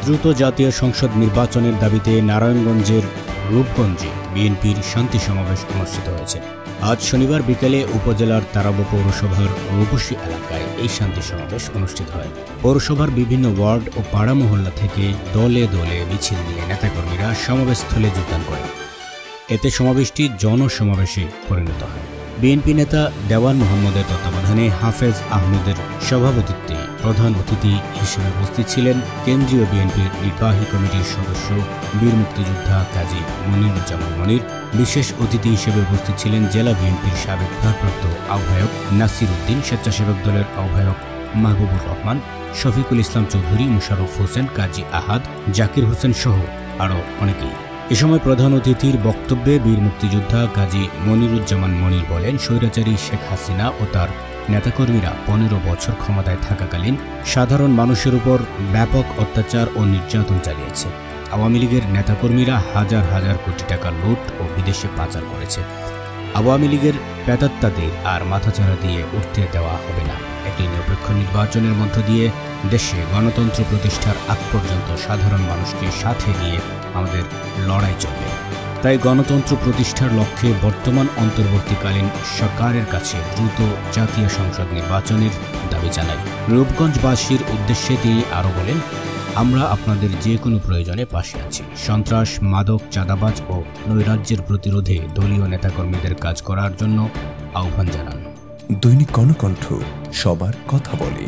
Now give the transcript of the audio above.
দ্রুত জাতীয় সংসদ নির্বাচনের দাবিতে নারায়ণগঞ্জের রূপগঞ্জে বিএনপির শান্তি সমাবেশ অনুষ্ঠিত হয়েছে। আজ শনিবার বিকেলে উপজেলার তারাবো পৌরসভার রূপসী এলাকায় এই শান্তি সমাবেশ অনুষ্ঠিত হয়। পৌরসভার বিভিন্ন ওয়ার্ড ও পাড়া মহল্লা থেকে দলে দলে মিছিল নিয়ে নেতাকর্মীরা সমাবেশস্থলে যোগদান করেন। এতে সমাবেশটি জনসমাবেশে পরিণত হয়। বিএনপি নেতা দেওয়ান মোহাম্মদের তত্ত্বাবধানে হাফেজ আহমদের সভাপতিত্বে প্রধান অতিথি হিসেবে উপস্থিত ছিলেন কেন্দ্রীয় বিএনপির নির্বাহী কমিটির সদস্য বীর মুক্তিযোদ্ধা কাজী মনিরুজ্জামান মনির। বিশেষ অতিথি হিসেবে উপস্থিত ছিলেন জেলা বিএনপির সাবেক ভারপ্রাপ্ত আহ্বায়ক নাসির উদ্দিন, স্বেচ্ছাসেবক দলের আহ্বায়ক মাহবুবুর রহমান, শফিকুল ইসলাম চৌধুরী, মুশারফ হোসেন, কাজী আহাদ, জাকির হোসেন সহ আরও অনেকেই। এ সময় প্রধান অতিথির বক্তব্যে বীর মুক্তিযোদ্ধা কাজী মনিরুজ্জামান মনির বলেন, স্বৈরাচারী শেখ হাসিনা ও তার নেতাকর্মীরা 15 বছর ক্ষমতায় থাকাকালীন সাধারণ মানুষের উপর ব্যাপক অত্যাচার ও নির্যাতন চালিয়েছে। আওয়ামী লীগের নেতাকর্মীরা হাজার হাজার কোটি টাকা লুট ও বিদেশে পাচার করেছে। আওয়ামী লীগের প্রেতাত্মাদের আর মাথাচাড়া দিয়ে উঠতে দেওয়া হবে না। একটি নিরপেক্ষ নির্বাচনের মধ্য দিয়ে দেশে গণতন্ত্র প্রতিষ্ঠার আগ পর্যন্ত সাধারণ মানুষকে সাথে নিয়ে আমাদের লড়াই চলবে। তাই গণতন্ত্র প্রতিষ্ঠার লক্ষ্যে বর্তমান অন্তর্বর্তীকালীন সরকারের কাছে দ্রুত জাতীয় সংসদ নির্বাচনের দাবি জানাই। রূপগঞ্জবাসীর উদ্দেশ্যে তিনি আরও বলেন, আমরা আপনাদের যে কোনো প্রয়োজনে পাশে আছি। সন্ত্রাস, মাদক, চাঁদাবাজ ও নৈরাজ্যের প্রতিরোধে দলীয় নেতাকর্মীদের কাজ করার জন্য আহ্বান জানান। দৈনিক গণকণ্ঠ, সবার কথা বলে।